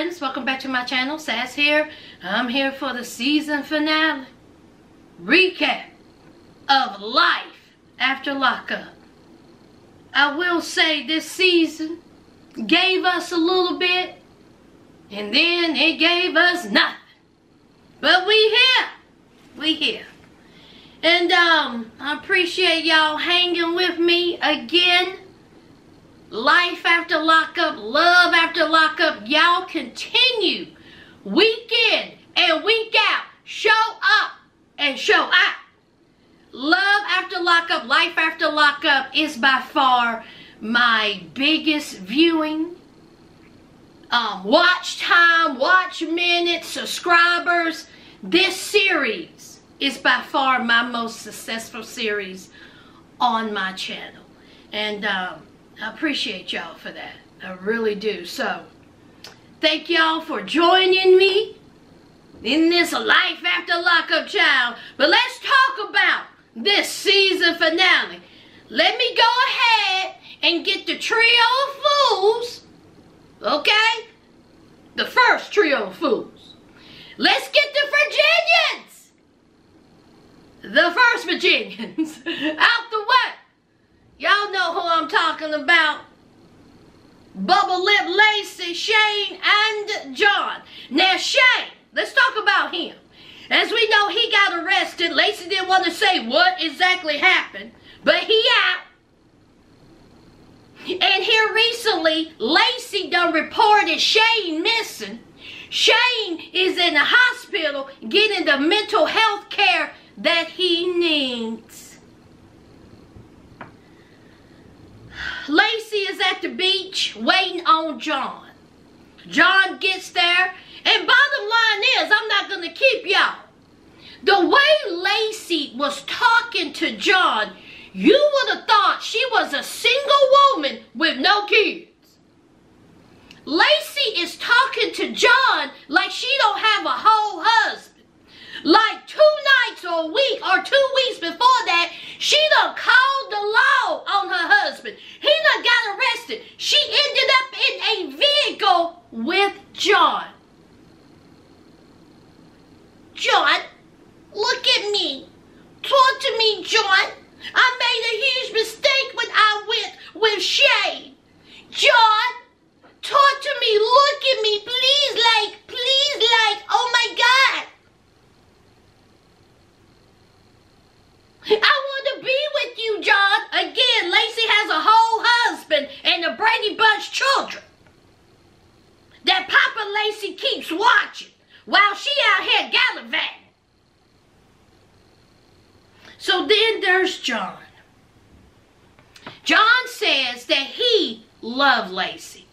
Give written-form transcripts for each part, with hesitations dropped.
friends, welcome back to my channel. Sass here. I'm here for the season finale recap of Life After Lockup. I will say this season gave us a little bit and then it gave us nothing. But we here. And I appreciate y'all hanging with me again. Life After Lockup, Love After Lockup, y'all continue week in and week out. Show up and show out. Love After Lockup, Life After Lockup is by far my biggest viewing. Watch time, watch minutes, subscribers. This series is by far my most successful series on my channel. And I appreciate y'all for that. I really do. So, thank y'all for joining me in this Life After Lockup, child. But let's talk about this season finale. Let me go ahead and get the trio of fools. Okay? The first trio of fools. Let's get the Virginians. The first Virginians out the way. Y'all know who I'm talking about. Bubble Lip Lacey, Shane, and John. Now Shane, let's talk about him. As we know, he got arrested. Lacey didn't want to say what exactly happened, but he out. And here recently, Lacey done reported Shane missing. Shane is in the hospital getting the mental health care that he needs. Lacey is at the beach waiting on John. John gets there, and bottom line is, I'm not going to keep y'all. The way Lacey was talking to John, you would have thought she was a single woman with no kids. Lacey is talking to John like she don't have a whole husband. Like 2 nights or a week or 2 weeks before that, she done called the law on her husband. He done got arrested. She ended up in a vehicle with John. John, look at me. Talk to me, John. I made a huge mistake when I went with Shay. John, talk to me. Look at me. Please, oh my God. I want to be with you, John. Again, Lacey has a whole husband and the Brady Bunch children that Papa Lacey keeps watching while she out here gallivanting. So then there's John. John says that he loves Lacey,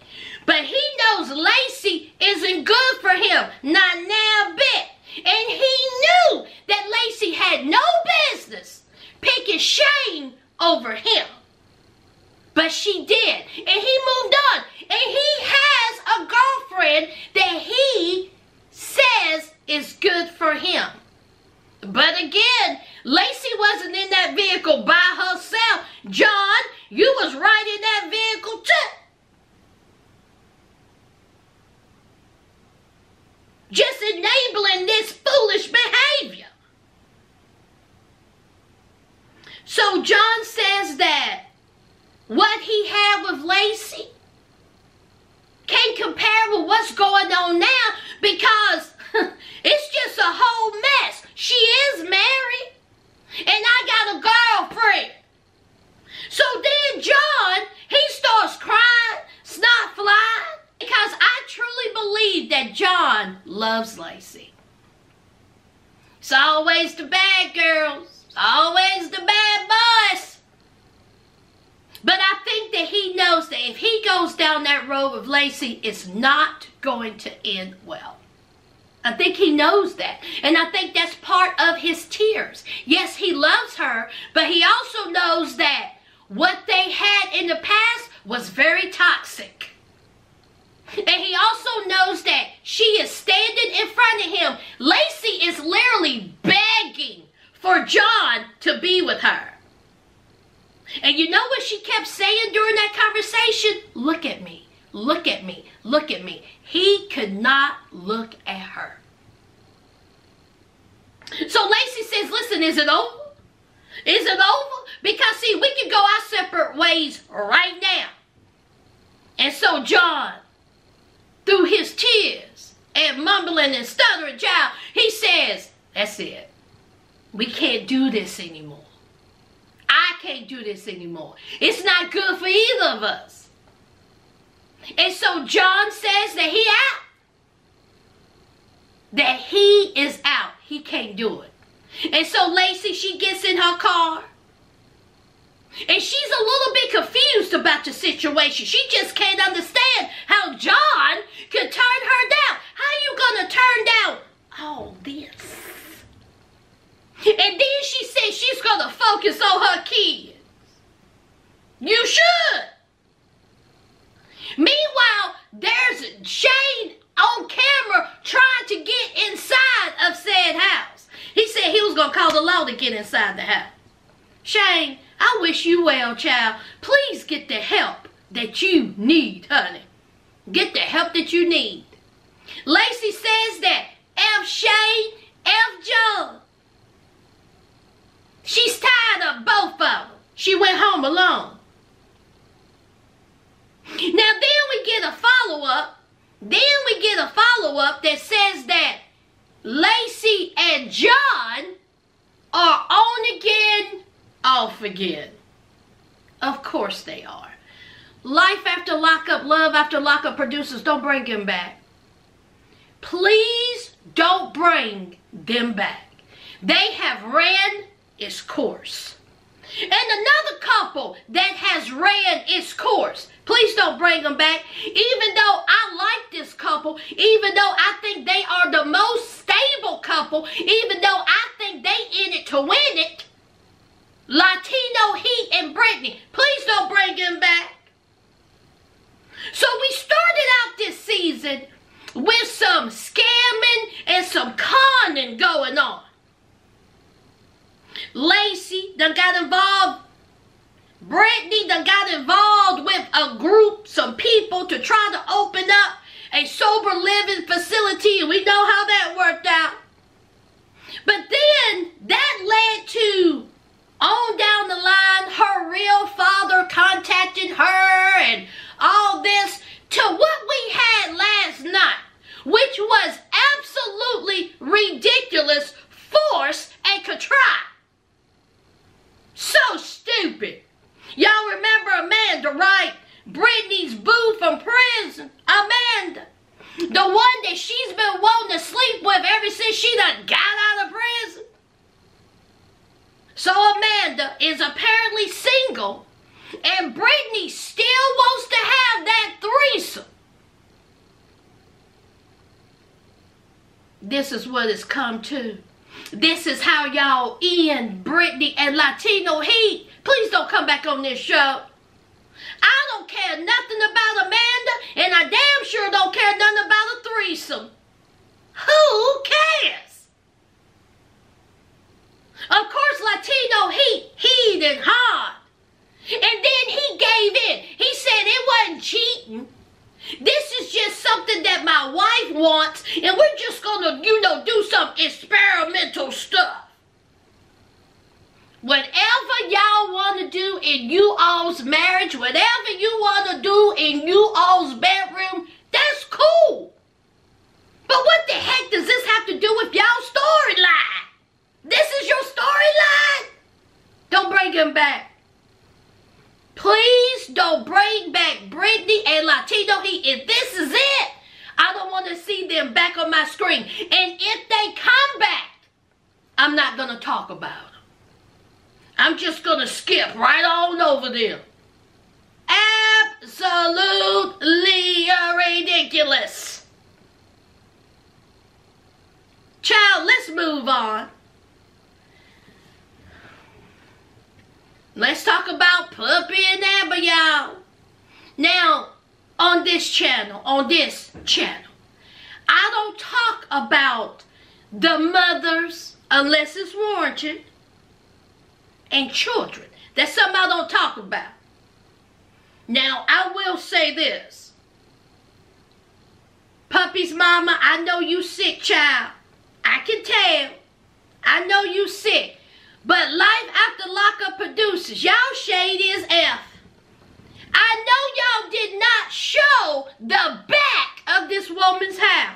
but he knows Lacey isn't good for him, not now a bit. And he knew that Lacey had no business picking Shane over him. But she did. And he moved on. And he has a girlfriend that he says is good for him. But again, Lacey wasn't in that vehicle by herself. John, you was right in that vehicle too. Just enabling this foolish behavior. So John says that what he had with Lacey can't compare with what's going on now because it's just a whole mess. She is married and I got a girlfriend. So then John, he starts crying, snot flying, because I truly believe that John loves Lacey. It's always the bad girls. It's always the bad boys. But I think that he knows that if he goes down that road with Lacey, it's not going to end well. I think he knows that. And I think that's part of his tears. Yes, he loves her, but he also knows that what they had in the past was very toxic. And he also knows that she is standing in front of him. Lacey is literally begging for John to be with her. And you know what she kept saying during that conversation? Look at me. Look at me. Look at me. He could not look at her. So Lacey says, listen, is it over? Is it over? Because, see, we can go our separate ways right now. And so John, through his tears and mumbling and stuttering, child, he says, that's it. We can't do this anymore. I can't do this anymore. It's not good for either of us. And so John says that he out. That he is out. He can't do it. And so Lacey, she gets in her car. And she's a little bit confused about the situation. She just can't understand how John could turn her down. How you gonna turn down all this? And then she says she's gonna focus on her kids. You should. Meanwhile, there's Shane on camera trying to get inside of said house. He said he was gonna call the law to get inside the house. Shane, I wish you well, child. Please get the help that you need, honey. Get the help that you need. Lacey says that F Shane, F John. She's tired of both of them. She went home alone. Now then we get a follow-up. That says that Lacey and John are on again, off again. Of course they are. Life after lockup, love after lockup producers, don't bring him back. Please don't bring them back. They have ran its course. And another couple that has ran its course, please don't bring them back. Even though I like this couple, even though I think they are the most stable couple, even though I think they in it to win it, Latino Heat and Britney, please don't bring them back. So we started out this season with some scamming and some conning going on. Lacey done got involved. Britney done got involved with a group, some people, to try to open up a sober living facility, and we know how that worked out. But then that led to, on down the line, her real father contacting her and all this, to what we had last night, which was absolutely ridiculous, forced, and contrived. So stupid. Y'all remember Amanda, right? Britney's boo from prison. Amanda. The one that she's been wanting to sleep with ever since she done got out of prison. So Amanda is apparently single, and Britney still wants to have that threesome. This is what it's come to. This is how y'all end Britney and Latino Heat. Please don't come back on this show. I don't care nothing about Amanda, and I damn sure don't care nothing about a threesome. Who cares? Of course, Latino Heat, heat and hard. And then he gave in. He said it wasn't cheating. This is just something that my wife wants, and we're just gonna, do some experimental stuff. Whatever y'all want to do in you all's marriage, whatever you want to do in you all's bedroom, that's cool. But what the heck does this have to do with y'all's storyline? This is your storyline? Don't bring him back. Please don't bring back Britney and Latino Heat. If this is it, I don't want to see them back on my screen. And if they come back, I'm not going to talk about them. I'm just going to skip right on over them. Absolutely ridiculous. Child, let's move on. Let's talk about Puppy and Amber, y'all. Now, on this channel, I don't talk about the mothers unless it's warranted, and children. That's something I don't talk about. Now, I will say this. Puppy's mama, I know you sick, child. I can tell. I know you sick. But Life After Lockup producers, y'all shady as F. I know y'all did not show the back of this woman's house.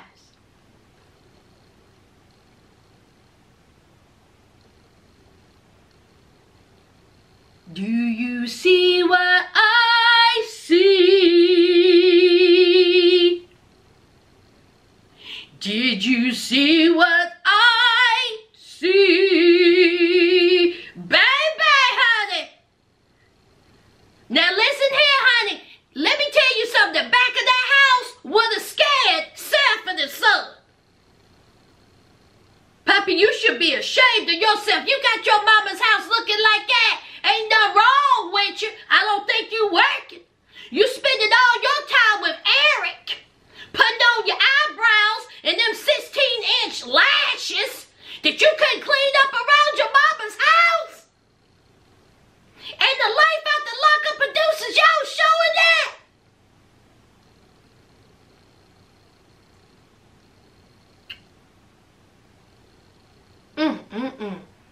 Do you see what I see? Did you see what I see? Baby, honey. Now listen here, honey. Let me tell you something. The back of that house would have scared Seth and his son. Puppy, you should be ashamed of yourself. You got your mama's house looking like that. Ain't nothing wrong with you. I don't think you working. You spending all your time with Eric, putting on your eyebrows and them 16-inch lashes that you couldn't clean up around your mama's house. And the Life After Lockup producers, y'all showing that.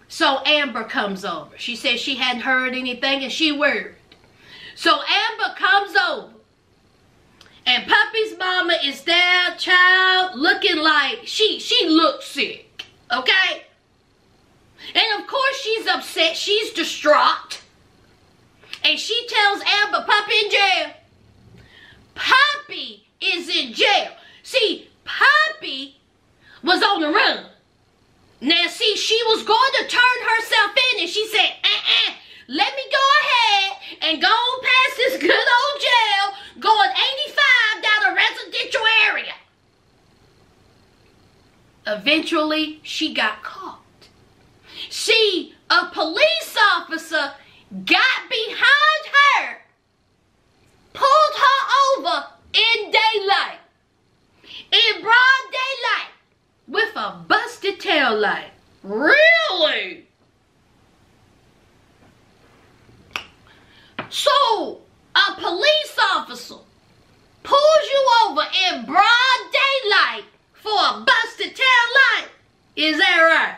So Amber comes over. She says she hadn't heard anything and she worried. So Amber comes over. And Puppy's mama is there, child, looking like she looks sick. Okay? And of course she's upset. She's distraught. And she tells Amber, Puppy in jail. Puppy is in jail. See, Puppy was on the run. Now, see, she was going to turn herself in, and she said, let me go ahead and go on past this good old jail, going 85 down a residential area. Eventually, she got caught. See, a police officer got behind her, pulled her over in daylight, in broad daylight, with a busted tail light. Really? So, a police officer pulls you over in broad daylight for a busted tail light. Is that right?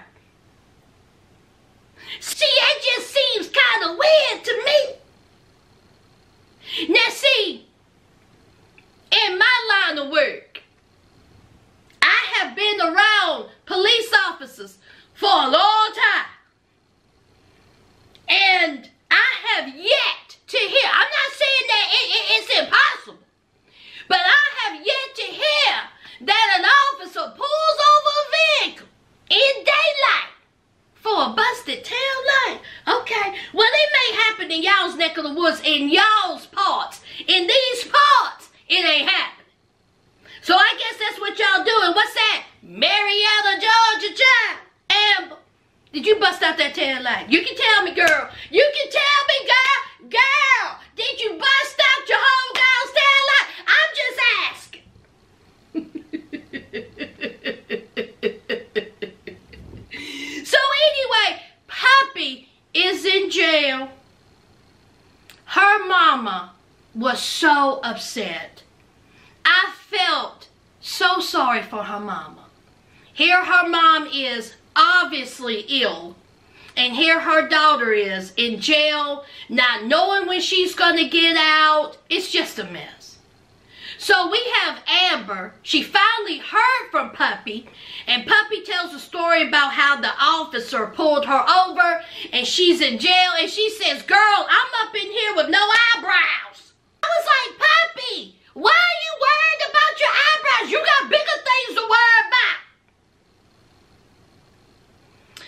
See, that just seems kind of weird to me. Now, see, in my line of work, I have been around police officers for a long time. And I have yet to hear, I'm not saying that it's impossible, but I have yet to hear that an officer pulls over a vehicle in daylight for a busted tail light. Okay, well, it may happen in y'all's neck of the woods, in y'all's parts. In these parts, it ain't happening. So I guess that's what y'all doing. What's that? Marietta, Georgia, child. Amber, did you bust out that tail light? You can tell me, girl. You can tell me, girl. Girl, did you bust out your whole girl's tail light? I'm just asking. So anyway, Puppy is in jail. Her mama was so upset. I felt so sorry for her mama. Here her mom is obviously ill. And here her daughter is in jail, not knowing when she's going to get out. It's just a mess. So we have Amber. She finally heard from Puppy. And Puppy tells a story about how the officer pulled her over. And she's in jail. And she says, girl, I'm up in here with no eyebrows. I was like, Puppy, why are you worried about your eyebrows? You got bigger things to worry about.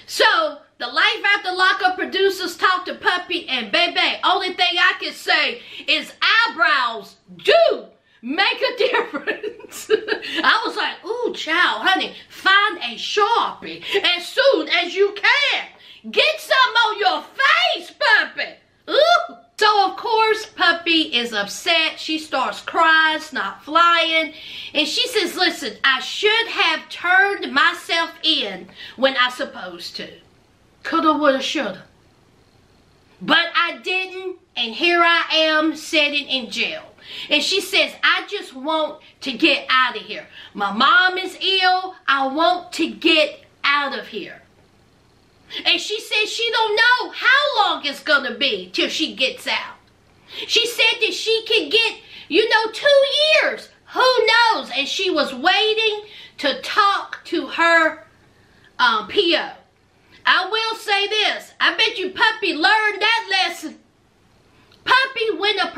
So, the Life After Lockup producers talk to Puppy, and baby, only thing I can say is eyebrows do make a difference. I was like, ooh, child, honey, find a Sharpie as soon as you can. Get some on your face, Puppy. Ooh. So, of course, Puppy is upset. She starts crying, snot flying. And she says, listen, I should have turned myself in when I supposed to. Coulda, woulda, shoulda. But I didn't, and here I am sitting in jail. And she says, I just want to get out of here. My mom is ill. I want to get out of here. And she says she don't know how long it's going to be till she gets out. She said that she could get, 2 years. Who knows? And she was waiting to talk to her PO. I will say this. I bet you Puppy learned that lesson. Puppy, when a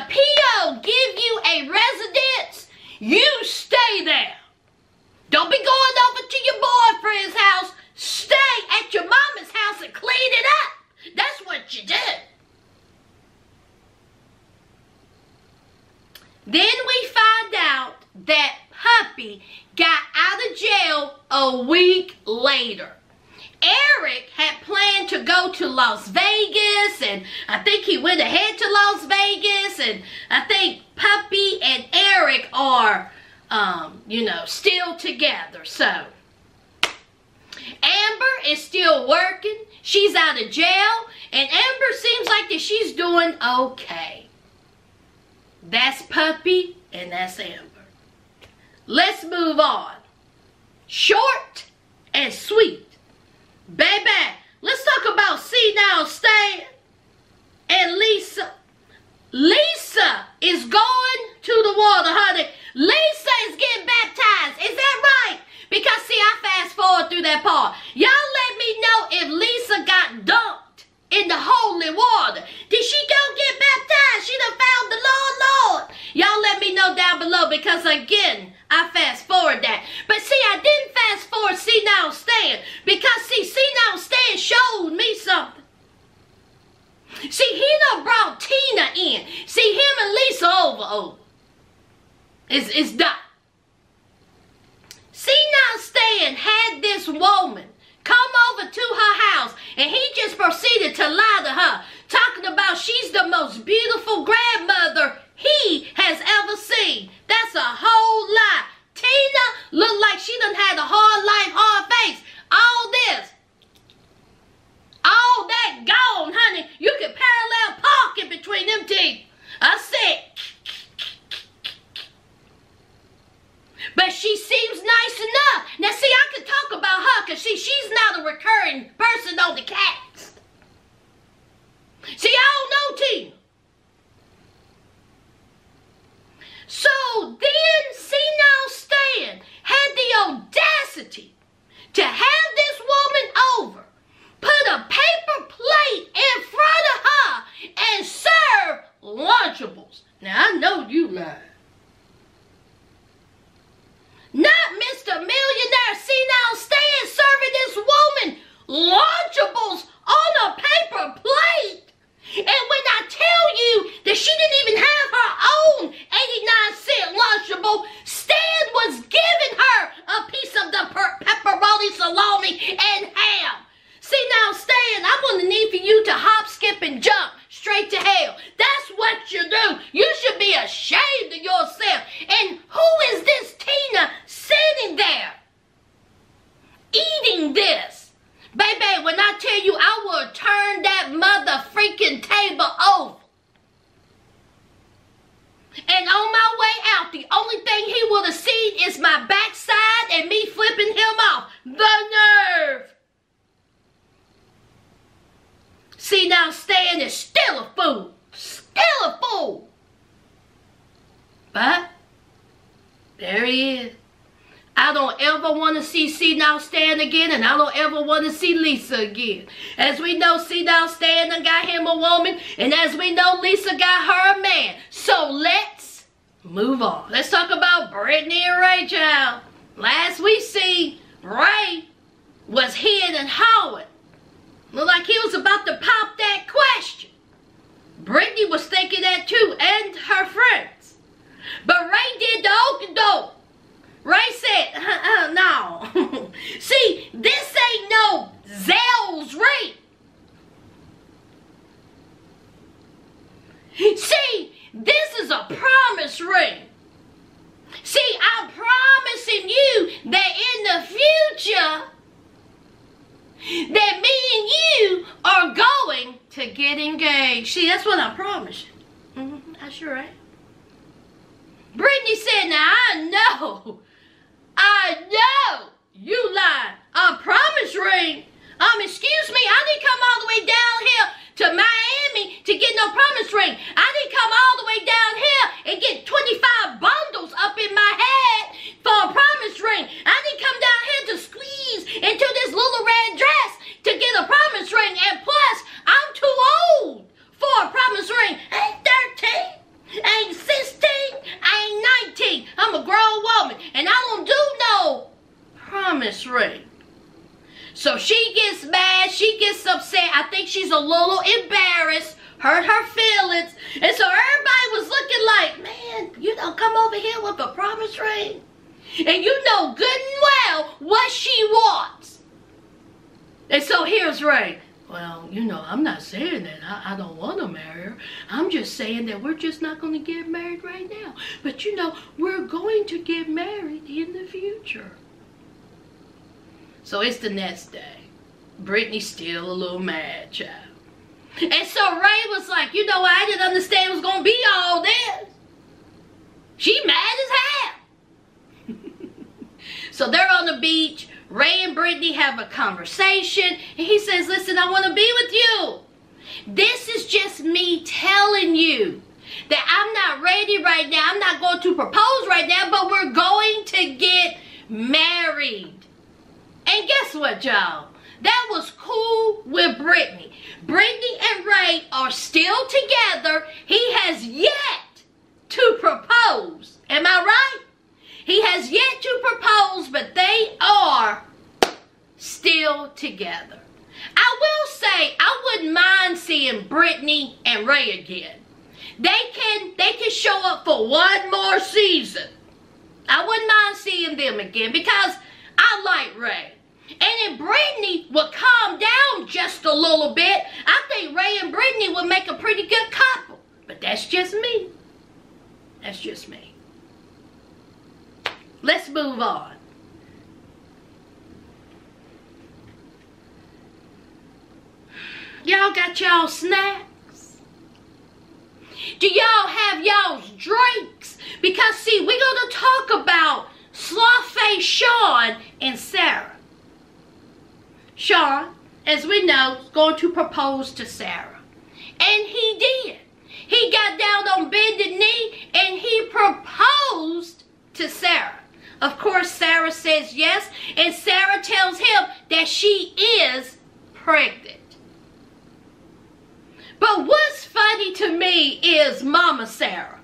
PO give you a residence, you stay there. Don't be going over to your boyfriend's house. Stay at your mama's house and clean it up. That's what you do. Then we find out that Puppy got out of jail a week later. Eric had planned to go to Las Vegas, and I think he went ahead to Las Vegas, and I think Puppy and Eric are, still together. So, Amber is still working. She's out of jail, and Amber seems like that she's doing okay. That's Puppy, and that's Amber. Let's move on. Short and sweet. Baby, let's talk about Senile Stan and Lisa. Lisa is going to the water, honey. Lisa is getting baptized. Is that right? Because, see, I fast forward through that part. Y'all let me know if Lisa got dunked in the holy water. Did she go get baptized? She done found the Lord. Y'all let me know down below because, again, I fast forward that. But see, I didn't fast forward Senile Stan because, see, Senile Stan showed me something. See, he done brought Tina in. See, him and Lisa over. It's done. Senile Stan had this woman come over to her house, and he just proceeded to lie to her, talking about she's the most beautiful grandmother he has ever seen. That's a whole lie. Tina looked like she done had a hard life, hard face. All this. All that gone, honey. You can parallel park in between them teeth. I said. But she seems nice enough. Now, see, I could talk about her because, see, she's not a recurring person on the cast. See, I don't know Tina. So then Senile Stan had the audacity to have this woman over, put a paper plate in front of her, and serve Lunchables. Now, I know you lied. Not Mr. Millionaire Senile Stan serving this woman Lunchables on a paper plate. And when I tell you that she didn't even have her own 89-cent Lunchable, Stan was giving her a piece of the pepperoni, salami, and ham. See now, Stan, I'm going to need for you to hop, skip, and jump straight to hell. That's what you do. You should be ashamed of yourself. And who is this Tina sitting there eating this? Baby, when I tell you I will turn that mother freaking table over. And on my way out, the only thing he would have seen is my backside and me flipping him off. The nerve. See now, Stan is still a fool. Still a fool. But there he is. I don't ever want to see Senile Stan again, and I don't ever want to see Lisa again. As we know, Senile Stan done got him a woman, and as we know, Lisa got her a man. So let's move on. Let's talk about Britney and Rachel. Last we see, Ray was hid and hawing. Looked like he was about to pop that question. Britney was thinking that too, and her friends. But Ray did the okey-doke. Ray said, no. See, this ain't no Zell's ring. See, this is a promise ring. See, I'm promising you that in the future, that me and you are going to get engaged. See, that's what I promise you. I sure am. Britney said, now I know you lied. A promise ring? Excuse me, I didn't come all the way down here to Miami to get no promise ring. I didn't come all the way down here and get 25 bundles up in my head for a promise ring. I didn't come down here to squeeze into this little red dress to get a promise ring. And plus, I'm too old for a promise ring. I ain't 13, I ain't 16, I ain't 19. I'm a grown woman and I don't do no promise ring. So she gets mad, she gets upset. I think she's a little embarrassed, hurt her feelings. And so everybody was looking like, man, you don't come over here with a promise ring. And you know good and well what she wants. And so here's Ray. Well, I'm not saying that I don't want to marry her. I'm just saying that we're just not going to get married right now. But we're going to get married in the future. So it's the next day. Britney's still a little mad, child. And so Ray was like, I didn't understand it was going to be all this. She mad as hell. So they're on the beach. Ray and Britney have a conversation. And he says, listen, I want to be with you. This is just me telling you that I'm not ready right now. I'm not going to propose right now, but we're going to get married. And guess what, y'all? That was cool with Britney. Britney and Ray are still together. He has yet to propose. Am I right? He has yet to propose, but they are still together. I will say, I wouldn't mind seeing Britney and Ray again. They can show up for one more season. I wouldn't mind seeing them again because I like Ray. And if Britney would calm down just a little bit, I think Ray and Britney would make a pretty good couple. But that's just me. That's just me. Let's move on. Y'all got y'all snacks? Do y'all have y'all's drinks? Because see, we're going to talk about Slothface Sean and Sarah. Sean, as we know, is going to propose to Sarah. And he did. He got down on bended knee and he proposed to Sarah. Of course, Sarah says yes, and Sarah tells him that she is pregnant. But what's funny to me is Mama Sarah.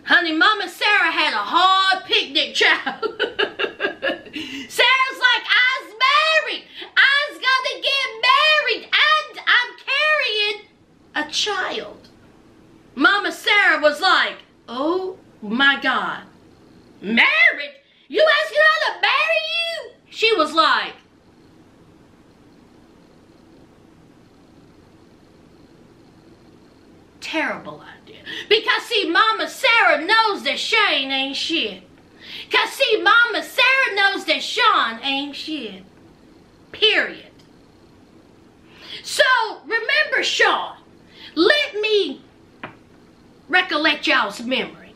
Honey, Mama Sarah had a hard picnic, child. Sarah's like, I's married. I's gonna get married. And I'm carrying a child. Mama Sarah was like, oh my God. Married? You asking her to marry you? She was like, terrible idea. Because see, Mama Sarah knows that Shane ain't shit. Because see, Mama Sarah knows that Sean ain't shit. Period. So, remember Sean. Let me recollect y'all's memory.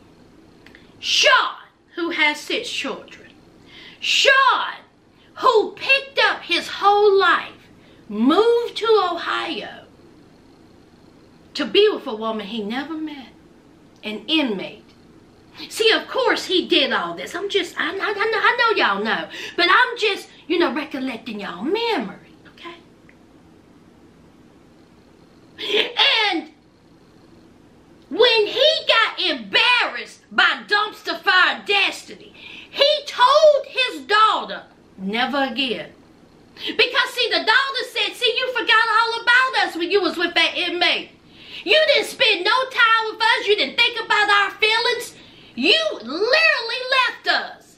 Sean, who has 6 children. Sean, who picked up his whole life, moved to Ohio to be with a woman he never met, an inmate. See, of course he did all this. I know y'all know, but I'm just, recollecting y'all memory, okay? And when he got embarrassed by Dumpster Fire Destiny, he told his daughter, never again. Because see, the daughter said, see, you forgot all about us when you was with that inmate. You didn't spend no time with us. You didn't think about our feelings. You literally left us.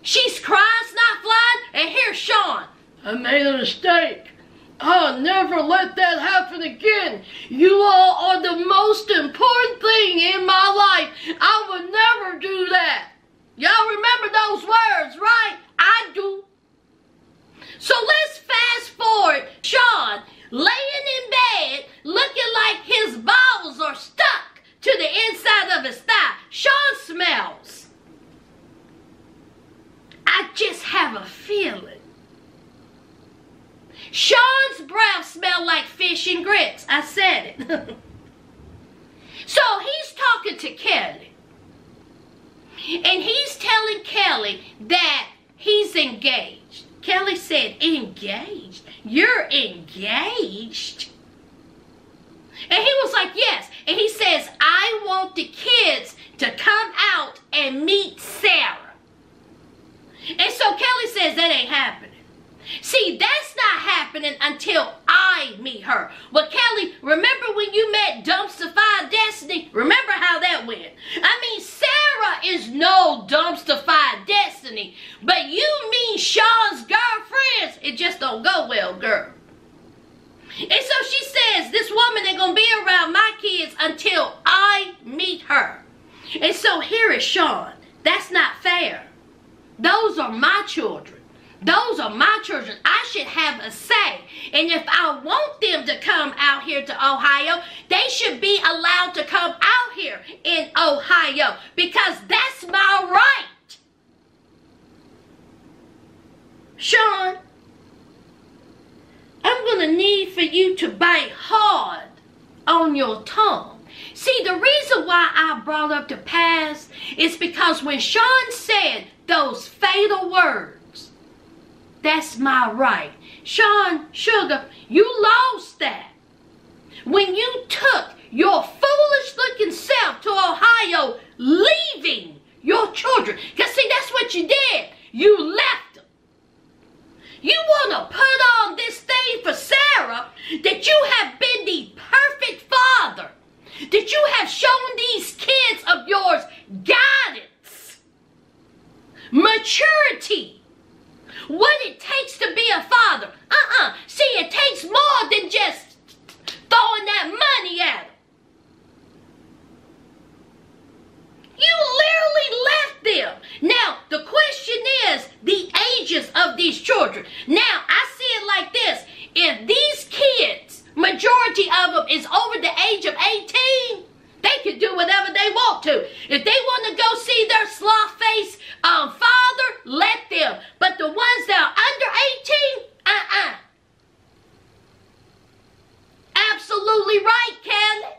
She's crying, snot flying, and here's Sean. I made a mistake. I'll never let that happen again. You all are the most important thing in my life. I would never do that. Y'all remember those words, right? I do. So let's fast forward. Sean laying in bed looking like his balls are stuck. to the inside of his thigh. Sean smells. I just have a feeling. Sean's breath smelled like fish and grits. I said it. So he's talking to Kelly. And he's telling Kelly that he's engaged. Kelly said, engaged? You're engaged? And he was like, yes. And he says, I want the kids to come out and meet Sarah. And so Kelly says, that ain't happening. See, that's not happening until I meet her. But Kelly, remember when you met Dumpster Fire Destiny? Remember how that went? I mean, Sarah is no Dumpster Fire Destiny. But you mean Sean's girlfriends. It just don't go well, girl. And so she says, this woman ain't going to be around my kids until I meet her. And so here is Sean. That's not fair. Those are my children. Those are my children. I should have a say. And if I want them to come out here to Ohio, they should be allowed to come out here in Ohio. Because that's my right. Sean, I'm going to need for you to bite hard on your tongue. See, the reason why I brought up the past is because when Sean said those fatal words, that's my right. Sean, sugar, you lost that. When you took your foolish looking self to Ohio, leaving your children. Because see, that's what you did. You left them. You want to put on this thing for Sarah that you have been the perfect father. That you have shown these kids of yours guidance, maturity. What it takes to be a father. See, it takes more than just throwing that money at them. You literally left them. Now, the question is the ages of these children. Now, I see it like this. If these kids, majority of them is over the age of 18, they can do whatever they want to. If they want to go see their sloth-faced father, let them. But the ones that are under 18, Absolutely right, Kelly.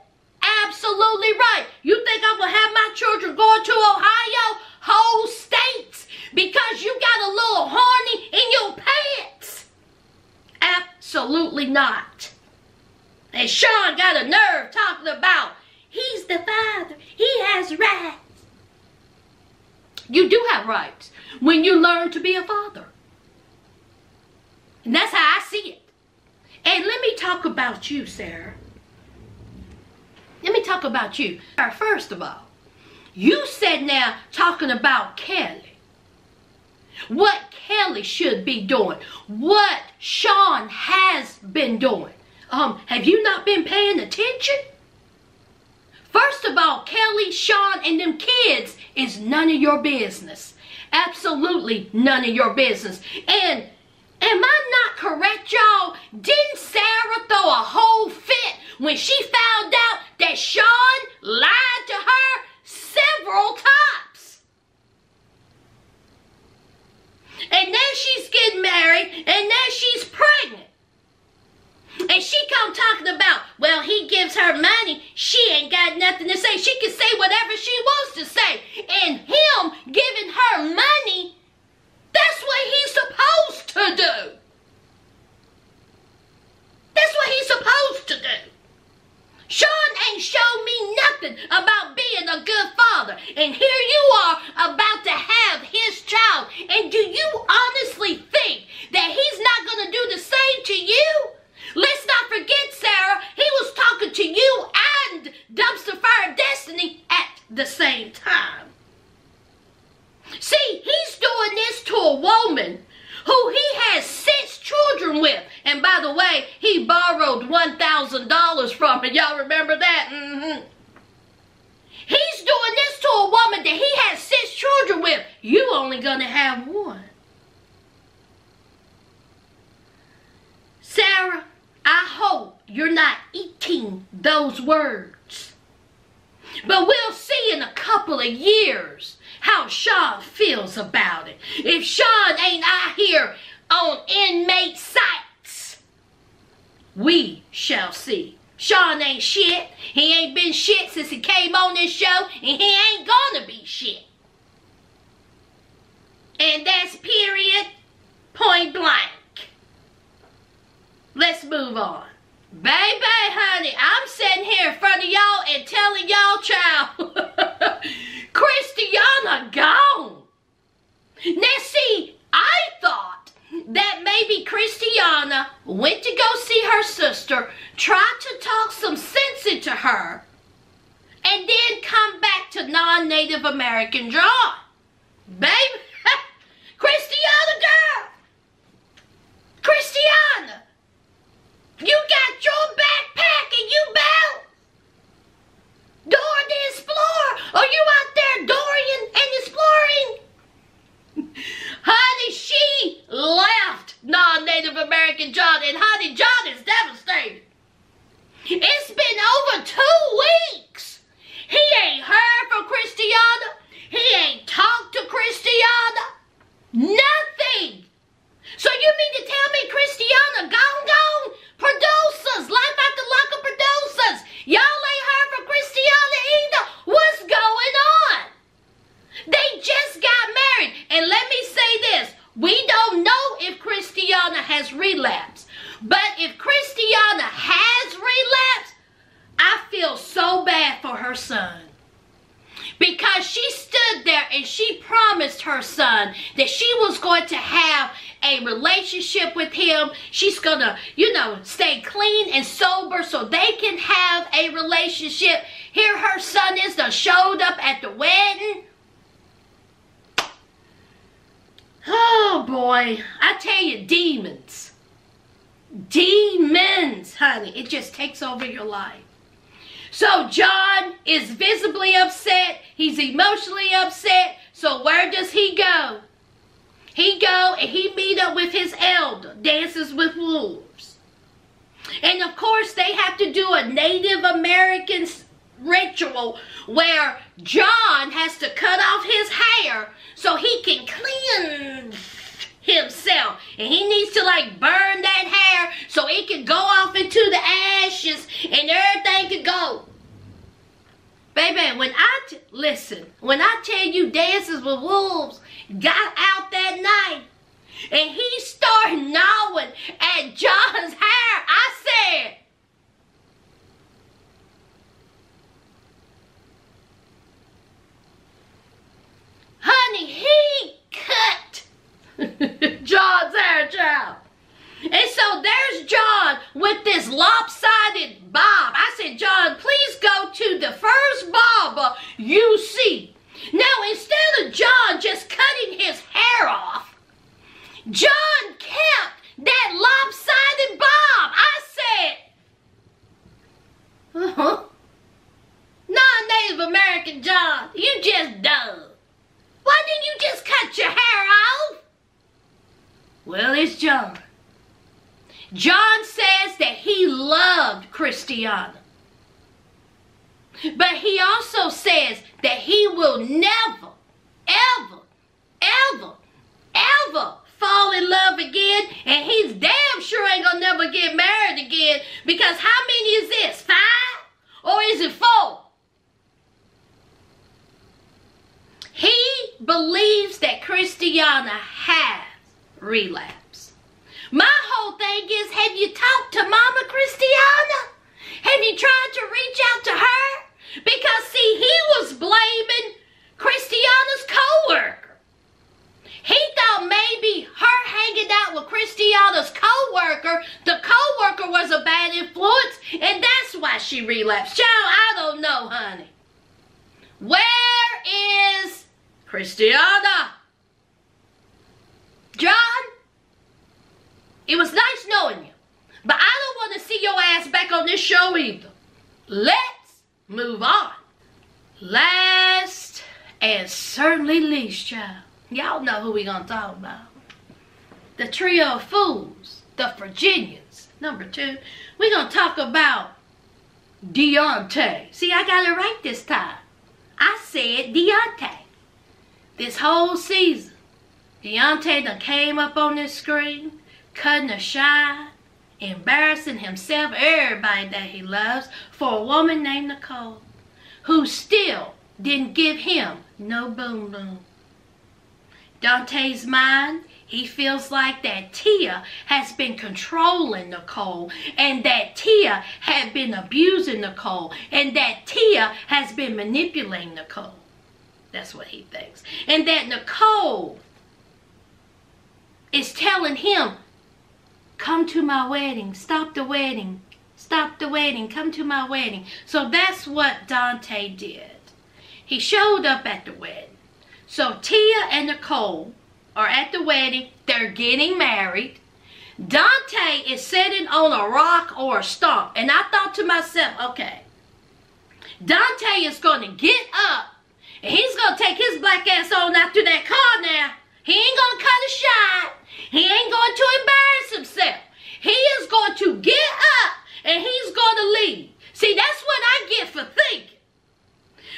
Absolutely right. You think I'm going to have my children going to Ohio? Whole states? Because you got a little horny in your pants? Absolutely not. And Sean got a nerve talking about he's the father. He has rights. You do have rights when you learn to be a father. And that's how I see it. And let me talk about you, Sarah. Let me talk about you. First of all, you said now talking about Kelly. What Kelly should be doing. What Sean has been doing. Have you not been paying attention? First of all, Kelly, Sean, and them kids is none of your business. Absolutely none of your business. And am I not correct, y'all? Didn't Sarah throw a whole fit when she found out that Sean lied to her several times? And then she's getting married, and then she's pregnant. And she come talking about, well, he gives her money. She ain't got nothing to say. She can say whatever she wants to say. And him giving her money, that's what he's supposed to do. That's what he's supposed to do. Sean ain't showed me nothing about being a good father. And here you are about to have his child. And do you honestly think that he's not going to do the same to you? Let's not forget, Sarah, he was talking to you and Dumpster Fire Destiny at the same time. See, he's doing this to a woman who he has 6 children with. And by the way, he borrowed $1,000 from her. Y'all remember that? He's doing this to a woman that he has 6 children with. You only gonna have 1. Sarah, I hope you're not eating those words. But we'll see in a couple of years how Sean feels about it. If Sean ain't out here on inmate sites, we shall see. Sean ain't shit. He ain't been shit since he came on this show, and he ain't gonna be shit. And that's period, point blank. Let's move on. Baby, honey, I'm sitting here in front of y'all and telling y'all, child, Christiana gone. Now see, I thought that maybe Christiana went to go see her sister, tried to talk some sense into her, and then come back to non-Native American John. Baby, Christiana girl, Christiana, you got your backpack and you bound. Dora the Explorer, are you out there Dorian and exploring? Honey, she left non-Native American John, and honey, John is devastated. It's been over 2 weeks. He ain't heard from Christiana. He ain't talked to Christiana. Nothing. So you mean to tell me Christiana gone? Producers, Life After Lockup producers, y'all ain't heard from Christiana either. What's going on? They just got married. And let me say this. We don't know if Christiana has relapsed. But if Christiana has relapsed, I feel so bad for her son. Because she stood there and she promised her son that she was going to have a relationship with him. She's going to, stay clean and sober so they can have a relationship. Here her son is done showed up at the wedding. Oh boy, I tell you, demons. Demons, honey. It just takes over your life. So John is visibly upset. He's emotionally upset. So where does he go? He go and he meet up with his elder, Dances with Wolves. And of course they have to do a Native American ritual where John has to cut off his hair so he can cleanse himself. And he needs to burn that hair so it can go off into the ashes and everything can go. Baby, when I tell you Dances with Wolves got out that night and he started gnawing at John's hair, I said, honey, he cut John's hair, child. And so there's John with this lopsided bob. I said, John, please go to the first barber you see. Now, instead of John just cutting his hair off, John kept that lopsided bob. I said, non-Native American John, you just dumb. Why didn't you just cut your hair off? Well, it's John. John says that he loved Christiana. But he also says that he will never, ever, ever, ever fall in love again. And he's damn sure ain't gonna never get married again. Because how many is this? 5? Or is it 4? He believes that Christiana has relapsed. My whole thing is, have you talked to Mama Christiana? Have you tried to reach out to her? Because, see, he was blaming Christiana's co-worker. He thought maybe her hanging out with Christiana's co-worker, the co-worker was a bad influence, and that's why she relapsed. Child, I don't know, honey. Where is Christiana? John? It was nice knowing you, but I don't want to see your ass back on this show either. Let's move on. Last and certainly least, child. Y'all know who we gonna talk about. The trio of fools, the Virginians. Number 2, we're gonna talk about Dante. See, I got it right this time. I said Dante. This whole season, Dante done came up on this screen, cutting a shine, embarrassing himself, everybody that he loves, for a woman named Nicole, who still didn't give him no boom boom. Dante's mind, he feels like that Tia has been controlling Nicole, and that Tia had been abusing Nicole, and that Tia has been manipulating Nicole. That's what he thinks. And that Nicole is telling him, come to my wedding, stop the wedding, come to my wedding. So that's what Dante did. He showed up at the wedding. So Tia and Nicole are at the wedding. They're getting married. Dante is sitting on a rock or a stump. And I thought to myself, okay, Dante is going to get up and he's going to take his black ass on out to that car now. He ain't going to cut a shot. He ain't going to embarrass himself. He is going to get up and he's going to leave. See, that's what I get for thinking.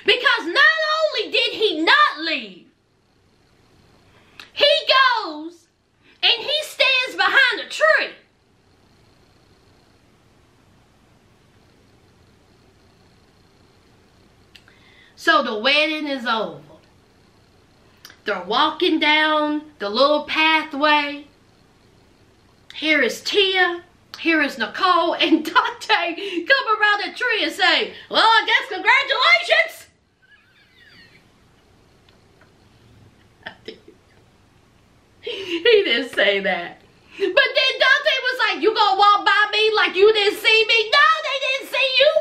Because not only did he not leave, he goes and he stands behind a tree. So the wedding is over. They're walking down the little pathway. Here is Tia. Here is Nicole. And Dante come around the tree and say, well, I guess congratulations. He didn't say that. But then Dante was like, you gonna walk by me like you didn't see me? No, they didn't see you.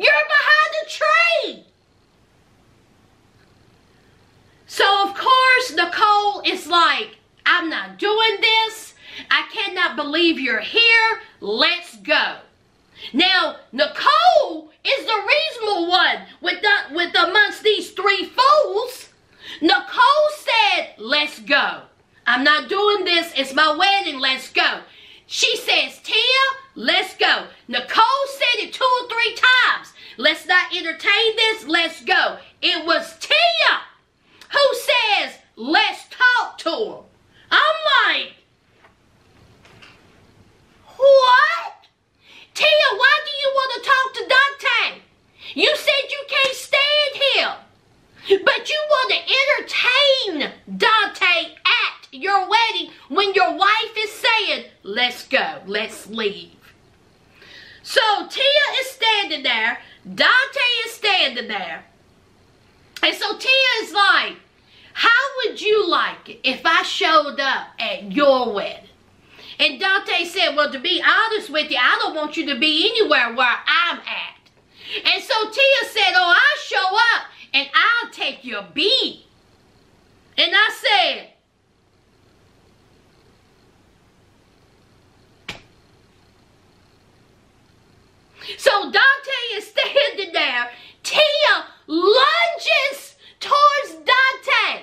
You're behind the tree. So, of course, Nicole is like, I'm not doing this. I cannot believe you're here. Let's go. Now, Nicole is the reasonable one with amongst these three fools. Nicole said, let's go. I'm not doing this. It's my wedding. Let's go. She says, Tia, let's go. Nicole said it 2 or 3 times. Let's not entertain this. Let's go. It was Tia who says, let's talk to him. I'm like, what? Tia, why do you want to talk to Dante? You said you can't stand him. But you want to entertain Dante at your wedding when your wife is saying, let's go, let's leave. So Tia is standing there. Dante is standing there. And so Tia is like, how would you like it if I showed up at your wedding? And Dante said, well, to be honest with you, I don't want you to be anywhere where I'm at. And so Tia said, oh, I'll show up and I'll take your beat. And I said, so Dante is standing there. Tia lunges towards Dante.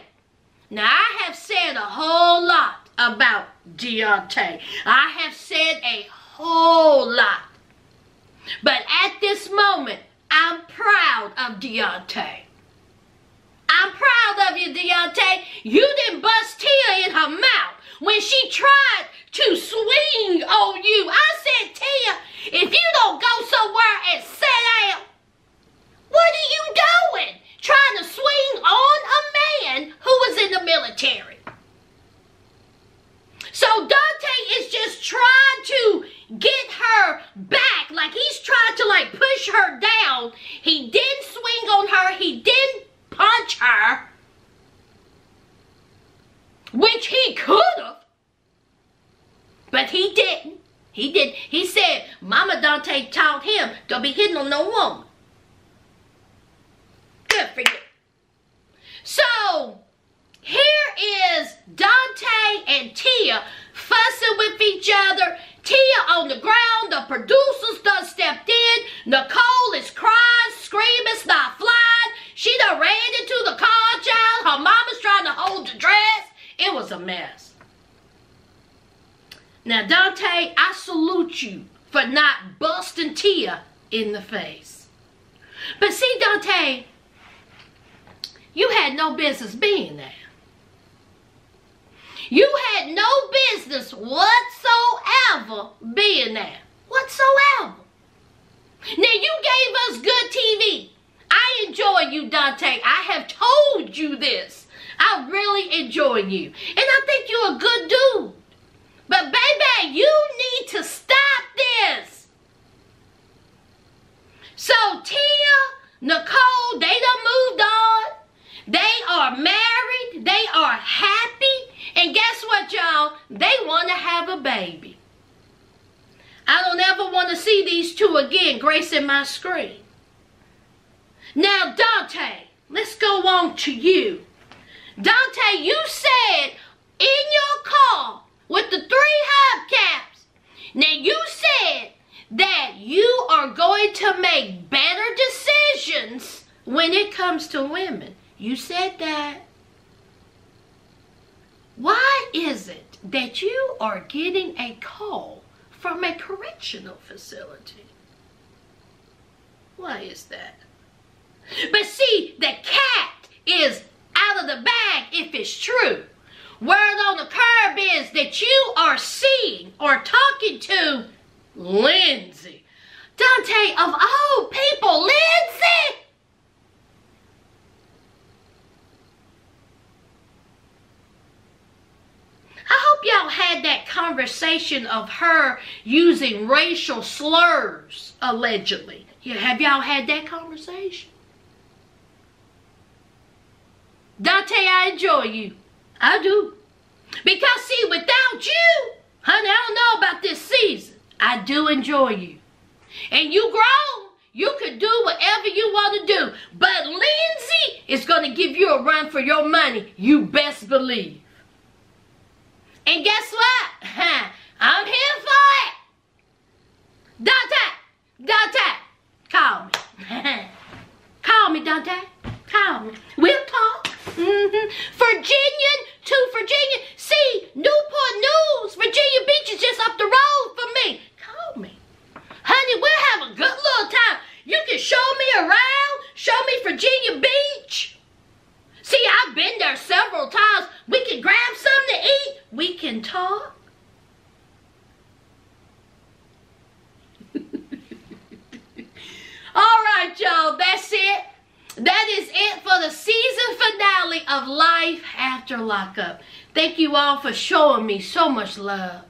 Now, I have said a whole lot about Dante. I have said a whole lot. But at this moment, I'm proud of Dante. I'm proud of you, Dante. You didn't bust Tia in her mouth when she tried to swing on you. I said, Tia, if you don't go somewhere and sit down, what are you doing? Trying to swing on a man who was in the military. So Dante is just trying to get her back. Like he's trying to like push her down. He didn't swing on her. He didn't punch her. Which he could have. But he didn't. He did. He said, Mama Dante taught him, don't be hitting on no woman. Good for you. So, here is Dante and Tia fussing with each other. Tia on the ground. The producers done stepped in. Nicole is crying, screaming, not flying. She done ran into the car, child. Her mama's trying to hold the dress. It was a mess. Now, Dante, I salute you for not busting Tia in the face. But see, Dante, you had no business being there. You had no business whatsoever being there. Whatsoever. Now, you gave us good TV. I enjoy you, Dante. I have told you this. I really enjoy you. And I think you're a good dude. But, baby, you need to stop this. So, Tia, Nicole, they done moved on. They are married. They are happy. And guess what, y'all? They want to have a baby. I don't ever want to see these two again gracing my screen. Now, Dante, let's go on to you. Dante, you said in your car with the 3 hubcaps, now you said that you are going to make better decisions when it comes to women. You said that. Why is it that you are getting a call from a correctional facility? Why is that? But see, the cat is out of the bag if it's true. Word on the curb is that you are seeing or talking to Lindsay. Dante, of all people, Lindsay! I hope y'all had that conversation of her using racial slurs, allegedly. Yeah, have y'all had that conversation? Dante, I enjoy you. I do. Because, see, without you, honey, I don't know about this season. I do enjoy you. And you grown. You can do whatever you want to do. But Lindsay is going to give you a run for your money. You best believe. And guess what? I'm here for it. Dante, call me. Call me, Dante. Call me. We'll talk. Virginian to Virginia. See, Newport News, Virginia Beach is just up the road for me. Call me. Honey, we'll have a good little time. You can show me around. Show me Virginia Beach. See, I've been there several times. We can grab something to eat. We can talk. All right, y'all. That's it. That is it for the season finale of Life After Lockup. Thank you all for showing me so much love.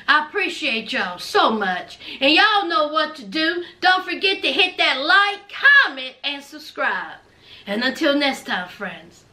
I appreciate y'all so much. And y'all know what to do. Don't forget to hit that like, comment, and subscribe. And until next time, friends.